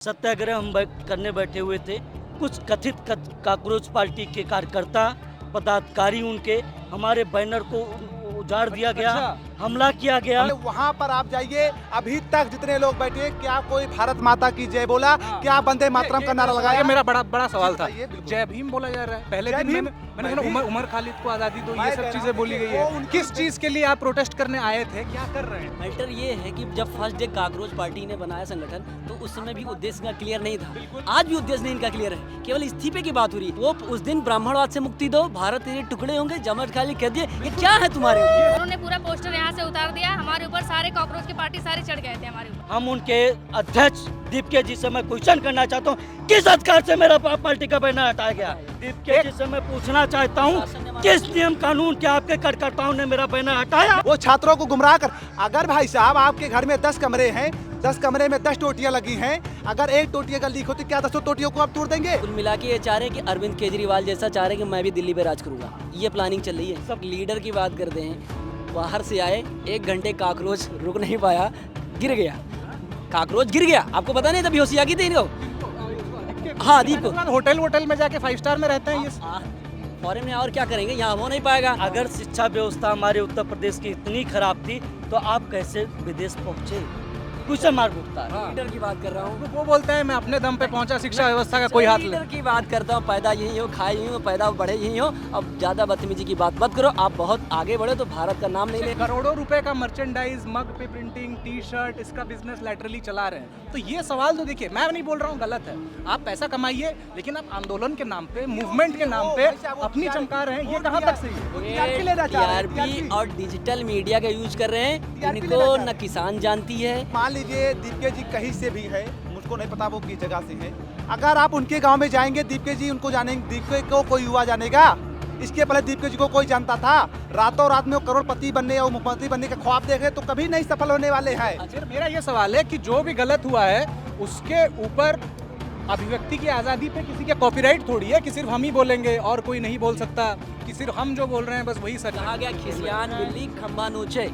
सत्याग्रह हम करने बैठे हुए थे। कुछ कथित काकरोच पार्टी के कार्यकर्ता पदाधिकारी उनके हमारे बैनर को उजाड़ दिया गया, हमला किया गया। वहाँ पर आप जाइए, अभी तक जितने लोग बैठे क्या कोई भारत माता की जय बोला, क्या वंदे मातरम का नारा लगाया? मेरा बड़ा सवाल था। जय भीम बोला जा रहा है। पहले दिन मैंने सुना उमर खालिद को आजादी दो, ये सब चीजें बोली गई है। किस चीज के लिए आप प्रोटेस्ट करने आए थे, क्या कर रहे हैं? मैटर ये है कि जब फर्स्ट डे काकरोच पार्टी ने बनाया संगठन तो उस समय भी उद्देश्य का क्लियर नहीं था। आज भी उद्देश्य नहीं इनका क्लियर है, केवल इस्तीफे की बात हो रही है। वो उस दिन ब्राह्मणवाद से मुक्ति दो, भारत तेरे टुकड़े होंगे, जमट खाली कह दिए, ये क्या है तुम्हारे? उन्होंने पूरा पोस्टर यहाँ से उतार दिया, हमारे ऊपर सारे कॉकरोच की पार्टी सारे चढ़ गए थे हमारे ऊपर। हम उनके अध्यक्ष दीपके जी से मैं क्वेश्चन करना चाहता हूँ, किस अधिकार से मेरा पार्टी का बैनर हटाया गया? दीपके जी से मैं पूछना चाहता हूँ, किस नियम कानून के आपके कार्यकर्ताओं ने मेरा बैनर हटाया? वो छात्रों को गुमराह कर, अगर भाई साहब आपके घर में 10 कमरे हैं, 10 कमरे में 10 टोटियां लगी हैं, अगर एक टोटी अगर लीक होती क्या 10 टोटियों को आप तोड़ देंगे? कुल मिला के ये चाह रहे हैं कि अरविंद केजरीवाल जैसा चाह रहे हैं कि मैं भी दिल्ली पे राज करूंगा। ये प्लानिंग चल रही है। सब लीडर की बात करते हैं, बाहर से आए 1 घंटे काकरोच रुक नहीं पाया, गिर गया। काकरोच गिर गया, आपको पता नहीं था, बेहोशी आ गई थी इनको। हाँ दीप होटल में जाके 5 स्टार में रहते हैं ये। फॉरेन में और क्या करेंगे, यहाँ हो नहीं पाएगा। अगर शिक्षा व्यवस्था हमारे उत्तर प्रदेश की इतनी खराब थी तो आप कैसे विदेश पहुँचे? क्वेश्चन मार्क उठता है। लीडर की बात कर रहा हूँ। वो बोलते हैं मैं अपने दम पे पहुंचा, शिक्षा व्यवस्था का कोई हाथ ले। लीडर की बात करता हूँ, पैदा यही हो, खाए यही हो, पैदा बढ़े यही हो। अब ज्यादा बदतमीजी की बात मत करो, आप बहुत आगे बढ़े तो भारत का नाम नहीं ले। करोड़ों रुपए का मर्चेंडाइज, मग पे प्रिंटिंग, टी शर्ट, इसका बिजनेस लैटरली चला रहे हैं। तो ये सवाल तो देखिए, मैं नहीं बोल रहा हूँ गलत है, आप पैसा कमाइए, लेकिन आप आंदोलन के नाम पे, मूवमेंट के नाम पे अपनी चमका रहे हैं, ये कहाँ तक सही है? टीआरपी और डिजिटल मीडिया का यूज कर रहे हैं, इनको न किसान जानती है। मान लीजिए दीपके जी कहीं से भी है, मुझको नहीं पता वो किस जगह से है, अगर आप उनके गांव में जाएंगे दीपके जी उनको जानेंगे, दीपके को कोई युवा जानेगा? इसके पहले दीपके जी को कोई जानता था? रातों रात में वो करोड़पति बनने और मुख्यमंत्री बनने का ख्वाब देखे तो कभी नहीं सफल होने वाले हैं। अच्छा, मेरा ये सवाल है कि जो भी गलत हुआ है उसके ऊपर अभिव्यक्ति की आज़ादी पे किसी का कॉपीराइट थोड़ी है कि सिर्फ हम ही बोलेंगे और कोई नहीं बोल सकता, कि सिर्फ हम जो बोल रहे हैं बस वही सच है। कहा गया खिसियान बिल्ली खम्बा नोचे,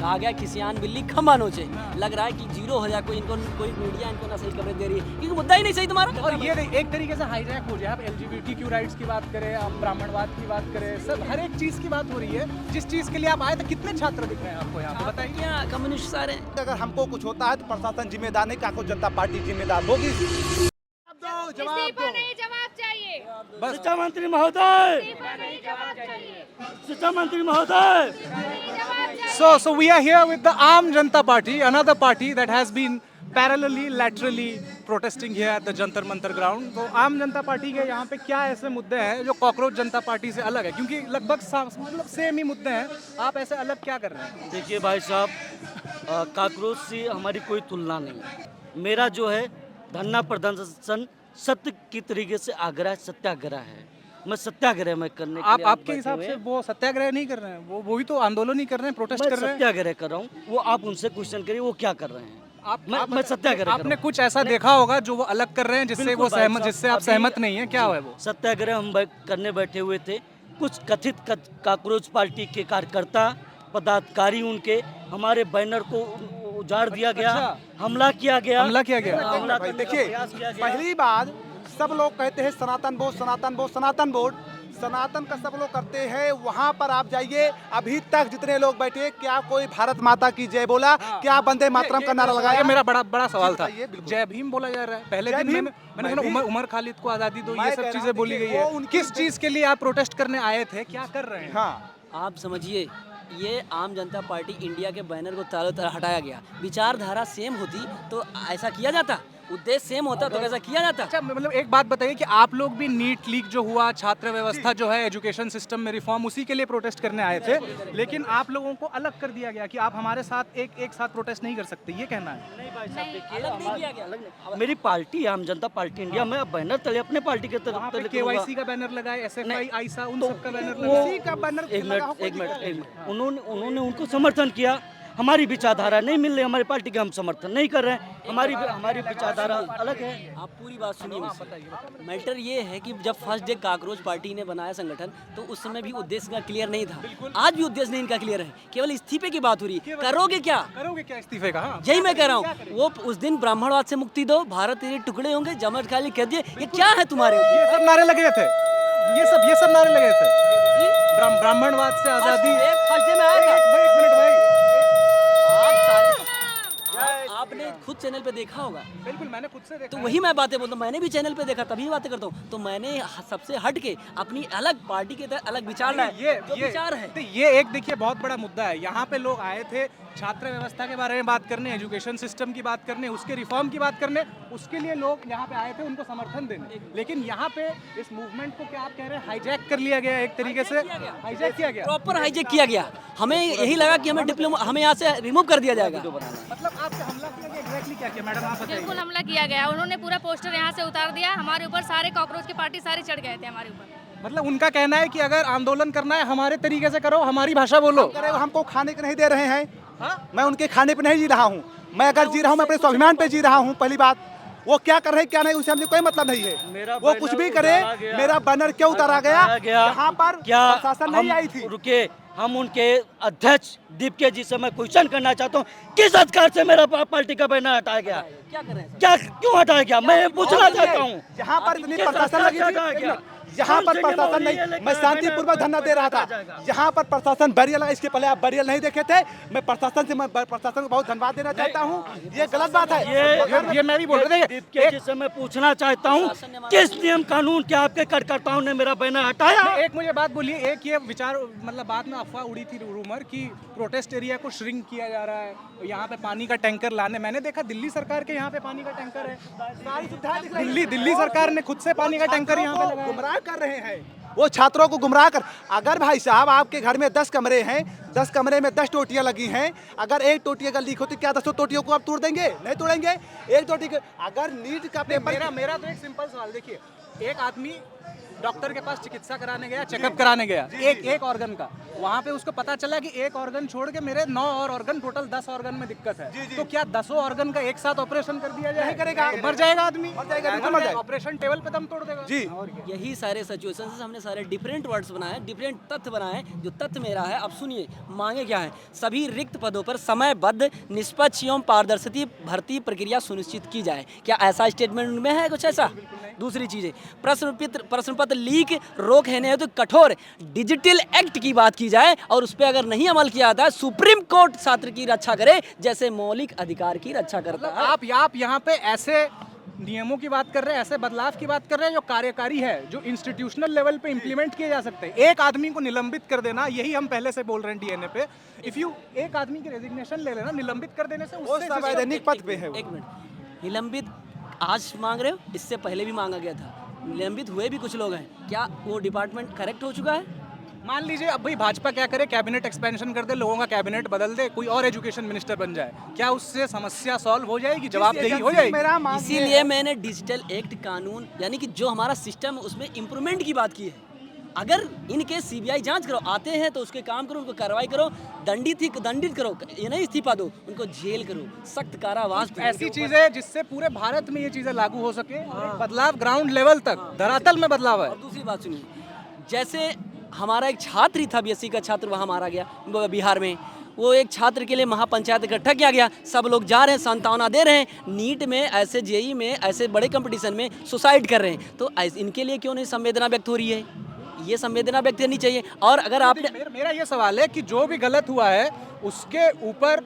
कहा गया खिसियान बिल्ली खम्बा नोचे। लग रहा है कि 0 हो जाए, कोई मीडिया इनको ना सही कवरेज दे रही है, क्योंकि मुद्दा ही नहीं सही तुम्हारा। और ये एक तरीके से हाईजैक हो जाए, आप LGBTQ राइट्स की बात करें, आप ब्राह्मणवाद की बात करें, सब हर एक चीज़ की बात हो रही है। जिस चीज़ के लिए आप आए थे, कितने छात्र दिख रहे हैं आपको यहाँ पे बताइए? क्या कम्युनिस्ट सारे? अगर हमको कुछ होता है तो प्रशासन जिम्मेदार नहीं, कांग्रेस जनता पार्टी जिम्मेदार होगी। इस्तीफा नहीं, जवाब चाहिए। शिक्षा मंत्री महोदय, इस्तीफा नहीं, जवाब चाहिए। शिक्षा मंत्री महोदय। So we are here with the Aam Janata Party, another party that has been parallelly, laterally protesting here at the Jantar Mantar ground. तो आम जनता पार्टी के यहाँ पे क्या ऐसे मुद्दे हैं जो कॉकरोच जनता पार्टी से अलग है? क्योंकि लगभग मतलब सेम ही मुद्दे हैं, आप ऐसे अलग क्या कर रहे हैं? देखिए भाई साहब, काकरोच से हमारी कोई तुलना नहीं है। मेरा जो है धरना प्रदर्शन सत्य की तरीके से आग्रह सत्याग्रह है। मैं सत्याग्रह में करने के लिए आपके हिसाब से वो सत्याग्रह नहीं कर रहे हैं, वो भी तो आंदोलन ही कर रहे हैं, प्रोटेस्ट कर रहे हैं। सत्याग्रह कर रहा हूँ, वो आप उनसे क्वेश्चन करिए वो क्या कर रहे हैं। मैं सत्याग्रह। आपने कुछ ऐसा देखा होगा जो वो अलग कर रहे हैं, जिससे वो सहमत, जिससे आप सहमत नहीं है, क्या है वो? सत्याग्रह हम करने बैठे हुए थे। कुछ कथित काकरोच पार्टी के कार्यकर्ता पदाधिकारी उनके हमारे बैनर को उजाड़ दिया गया, हमला किया गया। देखिए, पहली बात सब लोग कहते हैं सनातन बोर्ड, सनातन बोर्ड, सनातन बोर्ड, सनातन का सब लोग करते हैं। वहाँ पर आप जाइए, अभी तक जितने लोग बैठे क्या कोई भारत माता की जय बोला, क्या वंदे मातरम का नारा लगाया? मेरा बड़ा सवाल था। जय भीम बोला जा रहा है। पहले दिन मैंने सुना उमर खालिद को आजादी दो, ये सब चीजें बोली गई है। किस चीज के लिए आप प्रोटेस्ट करने आए थे, क्या कर रहे हैं? हाँ, आप समझिए, ये आम जनता पार्टी इंडिया के बैनर को चारों तरफ हटाया गया। विचारधारा सेम होती तो ऐसा किया जाता, उद्देश्य सेम होता तो ऐसा किया जाता। अच्छा, मतलब एक बात बताइए कि आप लोग भी नीट लीक जो हुआ, छात्र व्यवस्था जो है, एजुकेशन सिस्टम में रिफॉर्म, उसी के लिए प्रोटेस्ट करने आए थे, लेकिन आप लोगों को अलग कर दिया गया कि आप हमारे साथ एक साथ प्रोटेस्ट नहीं कर सकते, ये कहना है? नहीं भाई साहब, देखिए मेरी पार्टी आम जनता पार्टी इंडिया में बैनर तले अपने पार्टी के तरफ KYC का बैनर लगाए, SFI, आईसा, उन सब का बैनर एक मिनट उन्होंने उनको समर्थन किया। हमारी विचारधारा नहीं मिल रही, हमारी पार्टी का हम समर्थन नहीं कर रहे हैं, हमारी विचारधारा अलग है। आप पूरी बात सुनिए मुझसे। मैटर ये है कि जब फर्स्ट डे काकरोच पार्टी ने बनाया संगठन तो उस समय भी उद्देश्य का क्लियर नहीं था, आज भी उद्देश्य नहीं इनका क्लियर है, केवल इस्तीफे की बात हो रही है। करोगे क्या? करोगे क्या इस्तीफे का? हाँ। यही मैं कह रहा हूँ, वो उस दिन ब्राह्मणवाद से मुक्ति दो, भारत तेरे टुकड़े होंगे, जमत खाली कह दिए, ये क्या है तुम्हारे? ये सब नारे लगे थे, ये सब नारे लगे थे, ब्राह्मणवाद से आजादी। फर्स्ट डे में आया था। एक मिनट भाई, आपने खुद चैनल पे देखा होगा, बिल्कुल मैंने खुद से देखा तो है। वही मैं बातें बोलता हूँ, मैंने भी चैनल पे देखा तभी बातें करता हूँ। तो मैंने सबसे हट के अपनी अलग पार्टी के तरह अलग विचार लाए, जो विचार है। तो ये एक देखिए बहुत बड़ा मुद्दा है। यहाँ पे लोग आए थे छात्र व्यवस्था के बारे में बात करने, एजुकेशन सिस्टम की बात करने, उसके रिफॉर्म की बात करने, उसके लिए लोग यहाँ पे आए थे उनको समर्थन देने। लेकिन यहाँ पे इस मूवमेंट को क्या आप कह रहे हैं, हाईजैक कर लिया गया, एक तरीके से हाईजैक किया गया, प्रॉपर हाईजैक किया गया। हमें यही लगा कि हमें डिप्लोमा, हमें यहाँ से रिमूव कर दिया जाएगा। मतलब आपसे हमला किया गया, एग्जैक्टली क्या किया मैडम आप बताइए। बिल्कुल हमला किया गया, उन्होंने पूरा पोस्टर यहाँ से उतार दिया, हमारे ऊपर सारे कॉकरोच की पार्टी सारे चढ़ गए थे हमारे ऊपर। मतलब उनका कहना है कि अगर आंदोलन करना है हमारे तरीके से करो, हमारी भाषा बोलो। करे वो हमको खाने को नहीं दे रहे हैं। मैं उनके खाने पे नहीं जी रहा हूँ, मैं अगर जी रहा हूँ मैं अपने स्वाभिमान पे जी रहा हूँ। पहली बात, वो क्या कर रहे हैं क्या नहीं उससे हमसे कोई मतलब नहीं है। वो कुछ भी करे, मेरा बैनर क्यों उतारा गया? यहाँ पर क्या प्रशासन नहीं आई थी। रुके, हम उनके अध्यक्ष दीपके जी से मैं क्वेश्चन करना चाहता हूँ, किस अधिकार से मेरा पार्टी का बैनर हटाया गया? क्या कर रहे हैं? क्या क्यों हटाया गया? मैं ये पूछना चाहता हूँ। यहाँ पर इतनी प्रशासन लगी थी, यहाँ पर प्रशासन नहीं, मैं शांतिपूर्वक धरना दे रहा था। यहाँ पर प्रशासन बैरियर लगा, इसके पहले आप बैरियर नहीं देखे थे। मैं प्रशासन को बहुत धन्यवाद देना चाहता हूँ, ये गलत बात है। ये मैं भी बोल रहे थे। दीपके जी से मैं पूछना चाहता हूँ, किस नियम कानून के आपके कार्यकर्ताओं ने मेरा बैनर हटाया? एक मुझे बात बोलिए, एक ये विचार मतलब बाद में अफवाह उड़ी थी, रूमर कि प्रोटेस्ट एरिया को श्रिंक किया जा रहा है, यहाँ पे पानी का टैंकर लाने। मैंने देखा दिल्ली सरकार के यहाँ पे पानी का टैंकर है, सारी सुविधाएं दिख रही हैं। दिल्ली सरकार ने खुद से पानी का टैंकर यहाँ पे छात्रों को लगाया। गुमराह कर रहे हैं, वो छात्रों को गुमराह कर। अगर भाई साहब आपके घर में 10 कमरे हैं, 10 कमरे में 10 टोटियां लगी हैं, अगर एक टोटी अगर लीक होती क्या 10 टोटियों को आप तोड़ देंगे? नहीं तोड़ेंगे। एक टोटी को अगर नीट का पेपर, मेरा तो एक सिंपल सवाल, देखिए एक आदमी डॉक्टर के पास चिकित्सा कराने गया, चेकअप कराने गया, एक ऑर्गन का, वहाँ पे उसको पता चला कि एक ऑर्गन छोड़ के मेरे 9 और ऑर्गन, टोटल 10 ऑर्गन में दिक्कत है। तो क्या 10 ऑर्गन का एक साथ ऑपरेशन कर दिया जाए? नहीं करेगा। मर जाएगा आदमी, मर जाएगा, बिल्कुल मर जाएगा। ऑपरेशन टेबल पे दम तोड़ देगा जी। और क्या? यही सारे सिचुएशन से हमने सारे डिफरेंट वर्ड्स बनाए, डिफरेंट तथ्य बनाए। जो तथ्य मेरा है, अब सुनिए मांगे क्या है। सभी रिक्त पदों पर समयबद्ध, निष्पक्ष एवं पारदर्शी भर्ती प्रक्रिया सुनिश्चित की जाए। क्या ऐसा स्टेटमेंट में है कुछ ऐसा? दूसरी चीज़ है, प्रश्न पत्र लीक रोक है तो कठोर डिजिटल एक्ट की बात की जाए और उस पर अगर नहीं अमल किया जाता है, सुप्रीम कोर्ट छात्र की रक्षा करे जैसे मौलिक अधिकार की रक्षा करता है। आप यहाँ पे ऐसे नियमों की बात कर रहे हैं, ऐसे बदलाव की बात कर रहे हैं जो कार्यकारी है, जो इंस्टीट्यूशनल लेवल पे इंप्लीमेंट किए जा सकते हैं। एक आदमी को निलंबित कर देना, यही हम पहले से बोल रहे हैं डीएनए पे। इफ यू एक आदमी की रेजिग्नेशन ले लेना, निलंबित कर देने से वो उससे संवैधानिक पद पे है वो। एक मिनट, निलंबित आज मांग रहे हो, इससे पहले भी मांगा गया था, निलंबित हुए भी कुछ लोग हैं, क्या वो डिपार्टमेंट करेक्ट हो चुका है? मान लीजिए अब भाई भाजपा क्या करे, कैबिनेट एक्सपेंशन कर दे, लोगों का कैबिनेट बदल दे, कोई और एजुकेशन मिनिस्टर बन जाए, क्या उससे समस्या सॉल्व हो जाएगी, जवाबदेही हो जाएगी? मेरा मानना इसीलिए मैंने डिजिटल एक्ट कानून यानी कि जो हमारा सिस्टम है उसमें इम्प्रूवमेंट की बात की है। अगर इनके सीबीआई जांच करो, आते हैं तो उसके काम करो, उनको कार्रवाई करो, दंडित करो, ये नहीं इस्तीफा दो, उनको जेल करो, सख्त कारावास। ऐसी चीजें जिससे पूरे भारत में ये चीजें लागू हो सके, बदलाव ग्राउंड लेवल तक, धरातल में बदलाव है। और दूसरी बात सुनिए, जैसे हमारा एक छात्र ही था, बीएससी का छात्र, वहाँ मारा गया बिहार में। वो एक छात्र के लिए महापंचायत इकट्ठा किया गया, सब लोग जा रहे हैं, सांत्वना दे रहे हैं, नीट में ऐसे जेई में ऐसे बड़े कंपटीशन में सुसाइड कर रहे हैं, तो इनके लिए क्यों नहीं संवेदना व्यक्त हो रही है? ये संवेदना व्यक्त करनी चाहिए। और अगर आपने, मेरा ये सवाल है कि जो भी गलत हुआ है उसके ऊपर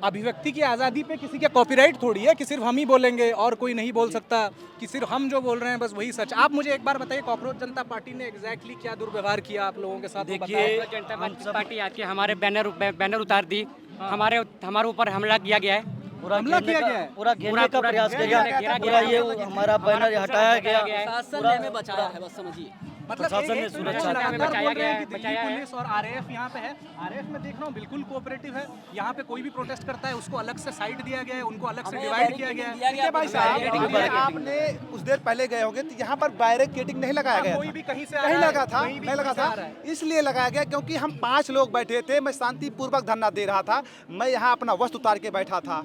अभिव्यक्ति की आज़ादी पे किसी का कॉपीराइट थोड़ी है कि सिर्फ हम ही बोलेंगे और कोई नहीं बोल सकता, कि सिर्फ हम जो बोल रहे हैं बस वही सच। आप मुझे एक बार बताइए, कॉकरोच जनता पार्टी ने एग्जैक्टली क्या दुर्व्यवहार किया आप लोगों के साथ? देखिए, जनता पार्टी आके हमारे बैनर उतार दी, हमारे ऊपर हमला किया गया है, हमला किया गया है, पूरा घेरने का प्रयास किया गया, पूरा ये हमारा बैनर हटाया गया। शासन ने हमें बचाया है, बस समझिए। मतलब प्रशासन ने एक सुरक्षा लगातार हमें बोल बचाया रहे हैं गया कि है, दिल्ली बचाया है। पुलिस और आरएएफ यहाँ पे है। आरएएफ में देख रहा हूँ बिल्कुल कोऑपरेटिव है। यहाँ पे कोई भी प्रोटेस्ट करता है उसको अलग से साइड दिया गया है, उनको अलग से हमें डिवाइड किया गया है। दिया ठीक है भाई हमें साहब, बैरिकेडिंग अभी दिया। आपने कुछ देर पहले गए होंगे तो यहाँ पर बैरिकेडिंग नहीं लगाया गया कोई था। भी कहीं से आ कहीं रहा है, लगा था, कहीं भी नहीं लगा कहीं से आ था, रहा है। इसलिए लगाया गया क्योंकि हम 5 लोग बैठे थे। मैं शांतिपूर्वक धरना दे रहा था, मैं यहाँ अपना वस्त्र उतार के बैठा था।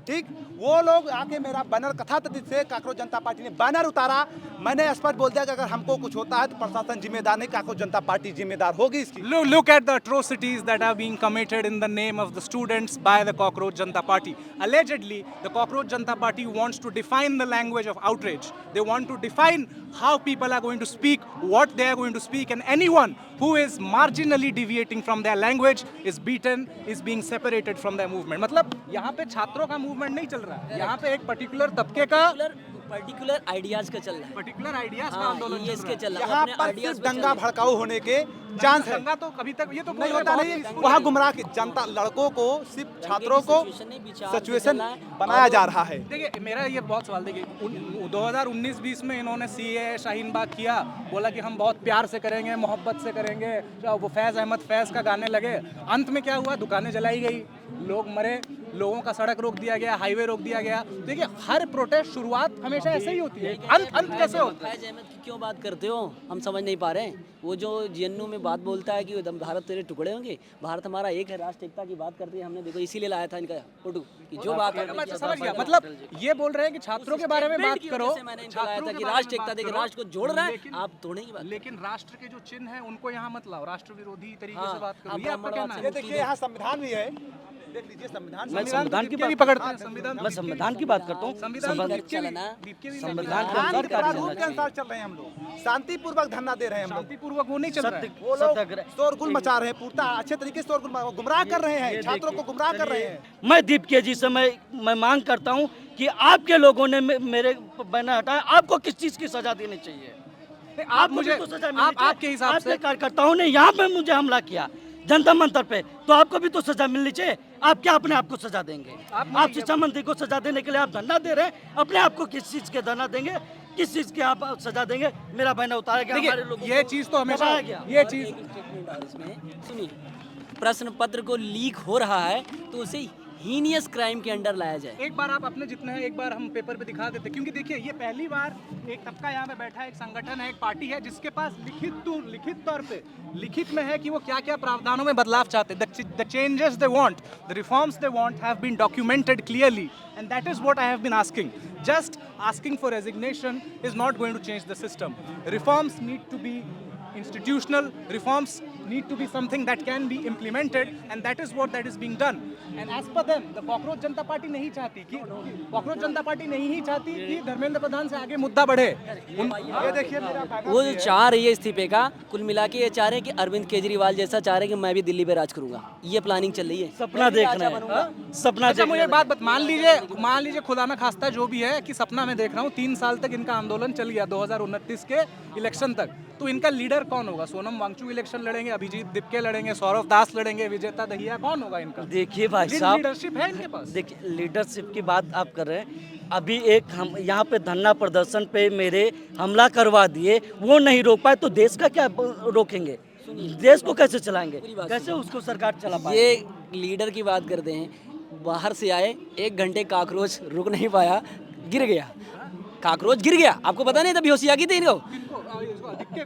ठीक, वो लोग आके मेरा बैनर कथातथित से कांग्रेस जनता पार्टी ने बैनर उतारा। मैंने स्पष्ट बोल दिया कि अगर हमको कुछ होता है तो प्रशासन जिम्मेदार नहीं, कांग्रेस जनता पार्टी जिम्मेदार होगी इसकी। Look at the atrocities that are being committed in the name of the students by the Cockroach Janta Party. Allegedly, the Cockroach Janta Party wants to define the language of outrage. They want to define how people are going to speak, what they are going to speak, and anyone who is marginally deviating from their language is beaten, is being separated from their movement. मतलब यहाँ पे छात्रों का movement नहीं चल रहा है, यहाँ पे एक पर्टिकुलर तबके का पर्टिकुलर आइडियाज का चल रहा है। पर्टिकुलर आइडियाज का हाँ, आंदोलन ये चल इसके रहा है। चल रहा है। यहाँ अपने पर ideas सिर्फ पे चल दंगा रहा है। भड़काऊ होने के चांस है। दंगा तो कभी तक ये तो नहीं होता, नहीं वहाँ गुमराह की जनता, लड़कों को, सिर्फ छात्रों को सिचुएशन बनाया जा रहा है। देखिए मेरा ये बहुत सवाल, देखिए 2019-20 में इन्होंने सीए शाहीन बाग किया, बोला कि हम बहुत प्यार से करेंगे, मोहब्बत से करेंगे, वो फैज़ अहमद फैज़ का गाने लगे। अंत में क्या हुआ? दुकानें जलाई गई, लोग मरे, लोगों का सड़क रोक दिया गया, हाईवे रोक दिया गया। देखिए हर प्रोटेस्ट शुरुआत हमेशा ऐसे ही होती है, अंत कैसे होता है? फैज अहमद की क्यों बात करते हो? हम समझ नहीं पा रहे हैं। वो जो जेएनयू में बात बोलता है कि भारत तेरे टुकड़े होंगे, भारत हमारा एक है, राष्ट्र एकता की बात करते हैं। हमने देखो इसीलिए लाया था इनका फोटो कि जो बात मैं समझ गया, मतलब ये बोल रहे हैं कि छात्रों के बारे में बात करो, मैंने इनको लाया था कि राष्ट्र एकता देकर राष्ट्र को जोड़ रहा है, आप तोड़ने की बात। लेकिन राष्ट्र के जो चिन्ह है उनको यहाँ मत लाओ, राष्ट्र विरोधी तरीके हाँ, से बात करो, आप ये आपका कहना ब्राह्मणवाद है? ये देखिए यहाँ संविधान भी है, देख लीजिए संविधान। मैं संविधान की बात पकड़ते हैं, संविधान मैं संविधान की बात करता हूँ। संविधान संविधान दीप के भी संविधान के शांति अनुसार पूरा कार्य रूप करना के चाहिए। अनुसार चल रहे हैं हम लोग, शांतिपूर्वक धरना दे रहे हैं हम लोग। शांतिपूर्वक वो नहीं चल रहा है। वो लोग सत्याग्रह शोरगुल मचा रहे हैं, पूरा अच्छे तरीके से शोरगुल गुमराह कर रहे हैं, छात्रों को गुमराह कर रहे हैं। मैं दीप के जी से मैं मांग करता हूं कि आपके लोगों ने मेरे बैनर हटाया, आपको किस चीज की सजा देनी चाहिए? आप मुझे तो सजा मिलनी आपके चाहिए। हिसाब आपके से कार्यकर्ताओं ने यहाँ पे मुझे हमला किया जनता मंतर पे, तो आपको भी तो सजा मिलनी चाहिए। आप क्या अपने आप को सजा देंगे? आप शिक्षा मंत्री को सजा देने के लिए आप धरना दे रहे हैं, अपने आप को किस चीज के धरना देंगे, किस चीज के आप सजा देंगे? मेरा बैनर उतारा गया, हमारे लोगों देखिए ये को चीज तो हमेशा दबाया गया। ये चीज एक स्टेटमेंट और इसमें सुनिए, प्रश्न पत्र को लीक हो रहा है तो उसे हीनियस क्राइम के अंडर लाया जाए। एक बार आप अपने जितने हैं एक बार हम पेपर पे दिखा देते, क्योंकि देखिए ये पहली बार एक तबका यहाँ पे बैठा है, एक संगठन है, एक पार्टी है जिसके पास लिखित तौर पे लिखित में है कि वो क्या क्या प्रावधानों में बदलाव चाहते हैं। The changes they want, the reforms they want have been documented clearly, and that is what I have been asking. Just asking for resignation is not going to change the system. Reforms need to be institutional, reforms need to be something that can be implemented, and that is what that is being done. And as per them, the Cockroach Janta Party नहीं चाहती कि Cockroach Janta Party नहीं ही चाहती कि धर्मेंद्र प्रधान से आगे मुद्दा बढ़े। ये देखिए मेरा बैनर वो जो चाह रही है इस्तीफे का, कुल मिला के ये चाह रहे हैं कि अरविंद केजरीवाल जैसा चाह रहे हैं कि मैं भी दिल्ली पे राज करूंगा। ये प्लानिंग चल रही है। सपना देखना है, सपना अच्छा देखना मुझे है। बात मान लीजिए खुदा ना खास्ता जो भी है कि सपना मैं देख रहा हूँ 3 साल तक इनका आंदोलन चल गया 2029 के इलेक्शन तक, तो इनका लीडर कौन होगा? सोनम वांगचुक इलेक्शन लड़ेंगे, अभिजीत दिपके लड़ेंगे, सौरव दास लड़ेंगे, विजेता दहिया, कौन होगा इनका? देखिए भाई साहब, लीडरशिप है इनके पास? देखिए लीडरशिप की बात आप कर रहे हैं। अभी एक हम यहाँ पे धरना प्रदर्शन पे मेरे हमला करवा दिए, वो नहीं रोक पाए तो देश का क्या रोकेंगे? देश को कैसे चलाएंगे? कैसे उसको सरकार चला पाए? ये लीडर की बात करते हैं, बाहर से आए 1 घंटे काकरोच रुक नहीं पाया, गिर गया। काकरोच गिर गया, आपको पता नहीं था? बेहोशी आ गई थी इनको।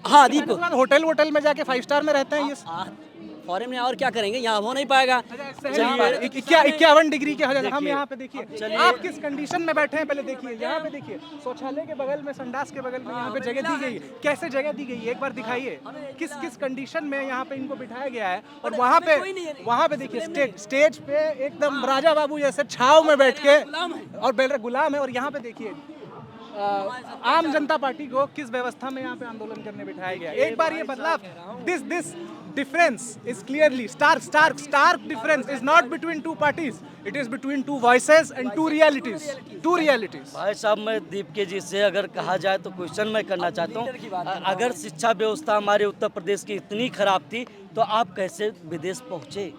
हाँ, दीप को होटल में जाके 5 स्टार में रहते हैं ये। फॉरेन में और क्या करेंगे, यहाँ हो नहीं पाएगा। 51 डिग्री के हजर हम यहाँ पे देखिए आप किस कंडीशन में बैठे हैं, पहले देखिए यहाँ पे देखिए, शौचालय के बगल में, संडास के बगल में यहाँ पे जगह दी गई है। कैसे जगह दी गई है एक बार दिखाइए, किस कंडीशन में यहाँ पे इनको बिठाया गया है। और वहाँ पे देखिए स्टेज पे एकदम राजा बाबू जैसे छाव में बैठ के और गुलाम है। और यहाँ पे देखिए आम जनता पार्टी को किस व्यवस्था में यहाँ पे आंदोलन करने बिठाया गया। एक बार ये बदलाव, this difference is clearly stark difference is not between two parties, it is between two voices and two realities. भाई साहब, मैं दीप के जी से अगर कहा जाए तो क्वेश्चन मैं करना चाहता हूँ, अगर शिक्षा व्यवस्था हमारे उत्तर प्रदेश की इतनी खराब थी तो आप कैसे विदेश पहुँचे?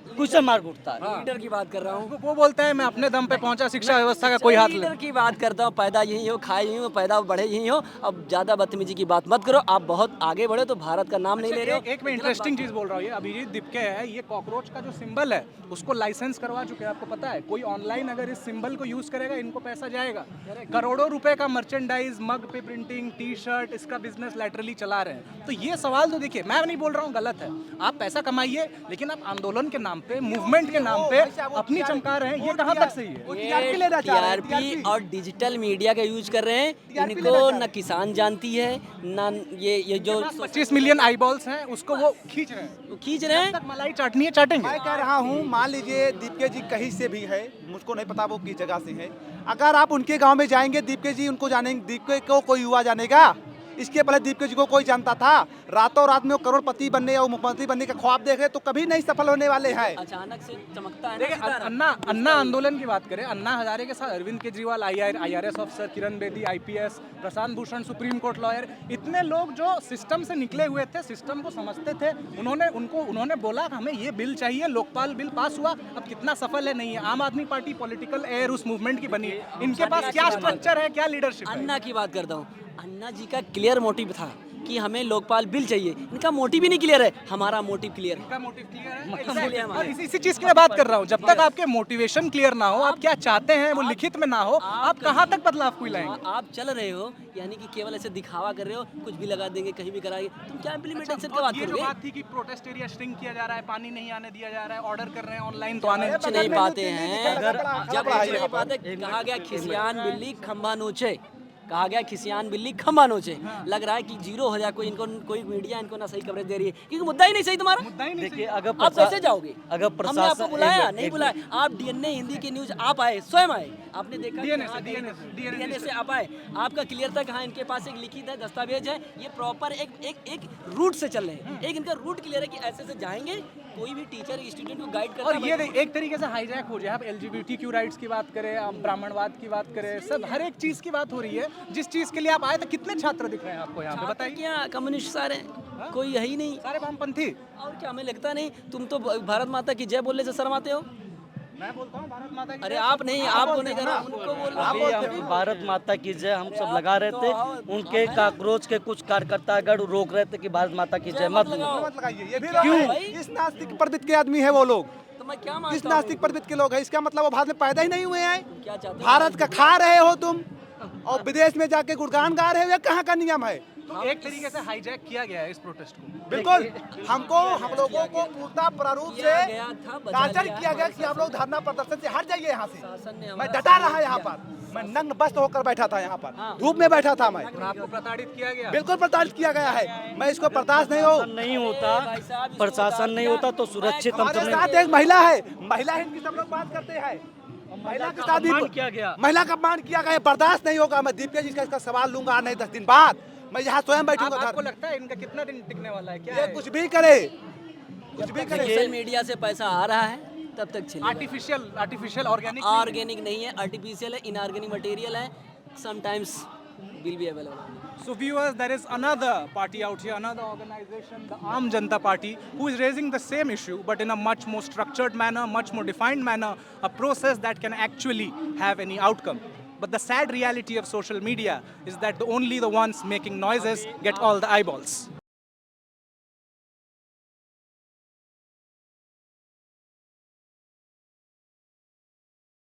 क्वेश्चन मार्क उठता है। लीडर की बात कर रहा हूँ। वो बोलते हैं मैं अपने दम पे पहुंचा, शिक्षा व्यवस्था का कोई हाथ लीडर की बात करता हूँ, पैदा यही हो, खाए यही हो, पैदा बढ़े यही हो। अब ज्यादा बदतमीजी की बात मत करो, आप बहुत आगे बढ़े तो भारत का नाम नहीं ले रहे हो। एक मैं इंटरेस्टिंग चीज बोल रहा हूँ, ये अभिजीत दिपके है, ये कॉकरोच का जो सिंबल है उसको लाइसेंस करवा चुके हैं, आपको पता है? कोई ऑनलाइन अगर इस सिंबल को यूज करेगा इनको पैसा जाएगा। करोड़ों रुपए का मर्चेंडाइज, मग पे प्रिंटिंग, टी शर्ट, इसका बिजनेस लैटरली चला रहे हैं। तो ये सवाल तो देखिए, मैं नहीं बोल रहा हूँ गलत है, आप पैसा कमाइए, लेकिन आप आंदोलन के नाम पे, मूवमेंट के नाम पे अपनी चमका रहे हैं, ये कहाँ तक सही है? टीआरपी और डिजिटल मीडिया का यूज कर रहे हैं। इनको न किसान जानती है, न ये जो 25 मिलियन आई बॉल्स हैं उसको वो खींच रहे हैं। खींच रहे हैं। तक मलाई चाटनी है, चाटेंगे। मैं कह रहा हूँ, मान लीजिए दीपके जी कहीं से भी है, मुझको नहीं पता वो किस जगह से है। अगर आप उनके गांव में जाएंगे, दीपके जी उनको जानेंगे, दीपके को कोई युवा जानेगा? इसके पहले दीपके जी को कोई जानता था? रातों रात में वो करोड़पति बनने या मुख्यमंत्री बनने का ख्वाब देखे तो कभी नहीं सफल होने वाले हैं। अचानक से चमकता है देखिए, ना सितारा। अन्ना आंदोलन की बात करें, अन्ना हजारे के साथ Arvind Kejriwal, IRS officer, Kiran Bedi IPS, Prashant Bhushan supreme court lawyer, इतने लोग जो सिस्टम से निकले हुए थे, सिस्टम को समझते थे, उन्होंने बोला हमें ये बिल चाहिए, लोकपाल बिल पास हुआ। अब कितना सफल है नहीं है। आम आदमी पार्टी पॉलिटिकल एयर उस मूवमेंट की बनी है। इनके पास क्या स्ट्रक्चर है, क्या लीडरशिप है? अन्ना की बात करता हूँ। अन्ना जी का क्लियर मोटिव था कि हमें लोकपाल बिल चाहिए। इनका मोटिव ही नहीं क्लियर है, हमारा मोटिव क्लियर है। इनका मोटिव क्लियर है। इसलिए और हमारे इसी चीज की मैं बात कर रहा हूँ, जब तक आपके मोटिवेशन क्लियर ना हो, आप क्या चाहते हैं वो लिखित में ना हो, आप कहाँ तक बदलाव कोई लाएंगे? आप चल रहे हो, यानी कि केवल ऐसे दिखावा कर रहे हो, कुछ भी लगा देंगे, कहीं भी कराएंगे, तुम क्या इम्प्लीमेंटेशन की बात ये जो करोगे? बात थी कि प्रोटेस्ट एरिया श्रिंक किया जा रहा है, पानी नहीं आने दिया जा रहा है, ऑर्डर कर रहे हैं ऑनलाइन तो आने कुछ नहीं पाते हैं। अगर जब कुछ नहीं पाते, कहा गया खिसियान बिल्ली खंबा नोचे, कहा गया खिसियान बिल्ली खंबा नोचे। लग रहा है कि जीरो हो जाए, कोई मीडिया इनको ना सही कवरेज दे रही है, क्योंकि मुद्दा ही नहीं सही तुम्हारा। देखिए, अगर आप कैसे जाओगे? अगर हमने आपको प्रशासन बुलाया नहीं बुलाया, आप डीएनए हिंदी की न्यूज आप आए, स्वयं आए, आपने देखा डीएनए से आप आए, आपका क्लियर था कहाँ इनके पास एक लिखित है, दस्तावेज है, ये प्रॉपर एक रूट से चल रहे हैं। एक इनका रूट क्लियर है कि ऐसे से जाएंगे, कोई भी टीचर स्टूडेंट को गाइड करता और है। ये एक तरीके से हाईजैक हो जाए। आप LGBTQ राइट्स की बात करें, आप ब्राह्मणवाद की बात करें, सब हर एक चीज की बात हो रही है। जिस चीज के लिए आप आए थे, कितने छात्र दिख रहे हैं आपको यहाँ पे बताइए? क्या कम्युनिस्ट सारे कोई है ही नहीं। सारे वामपंथी। और क्या, हमें लगता नहीं। तुम तो भारत माता की जय बोलने से शर्माते हो। मैं बोलता हूँ भारत माता की अरे आप नहीं, आपको नहीं करना, उनको बोल अभी हम भारत माता की जय हम सब लगा रहे थे, उनके काकरोच के कुछ कार्यकर्ता अगर रोक रहे थे कि भारत माता की जय मत लो। मत लगाइए, ये भी क्यों? लोग हैं। किस नास्तिक प्रवृत्ति के आदमी है वो लोग? तो मैं क्या किस मानता हूँ? नास्तिक प्रवृत्ति के लोग हैं? इसका मतलब वो भारत में पैदा ही नहीं हुए हैं। क्या चाहते हो? भारत का खा रहे हो तुम और विदेश में जाके गुणगान गा रहे हो, ये कहाँ का नियम है? तो एक तरीके से हाईजैक किया गया है इस प्रोटेस्ट को। बिल्कुल, हम लोगों को पूर्णतः प्रारूप से गया था, बचा गाजर लिया। किया गया कि आप लोग धरना प्रदर्शन से हट जाइए यहाँ से। शासन ने मैं हमारा डटा रहा यहाँ पर, मैं नग्न बस्त होकर बैठा था यहाँ पर, धूप में बैठा था मैं। और आपको प्रताड़ित किया गया। बिल्कुल प्रताड़ित किया गया है, मैं इसको बर्दाश्त नहीं हो। नहीं होता, प्रशासन नहीं होता तो सुरक्षित हम हमारे सब साथ एक महिला है, महिला हिंद की सब लोग बात करते हैं, महिला के साथ भी अपमान किया गया। महिला का अपमान किया गया, बर्दाश्त नहीं होगा। मैं दीपके जी का इसका सवाल लूंगा नहीं 10 दिन बाद, मैं यहाँ स्वयं बैठूंगा आपको घर। लगता है इनका कितना दिन टिकने वाला है? क्या ये है? कुछ भी करे, कुछ भी करे। सोशल मीडिया से पैसा आ रहा है तब तक चलेगा। आर्टिफिशियल ऑर्गेनिक ऑर्गेनिक नहीं है, आर्टिफिशियल है, इनऑर्गेनिक मटेरियल है, sometimes will be available. So viewers, there is another party out here, another organization, the Aam Janata Party, who is raising the same issue but in a much more structured manner, much more defined manner, a process that can actually have any outcome. But the sad reality of social media is that only the ones making noises get all the eyeballs.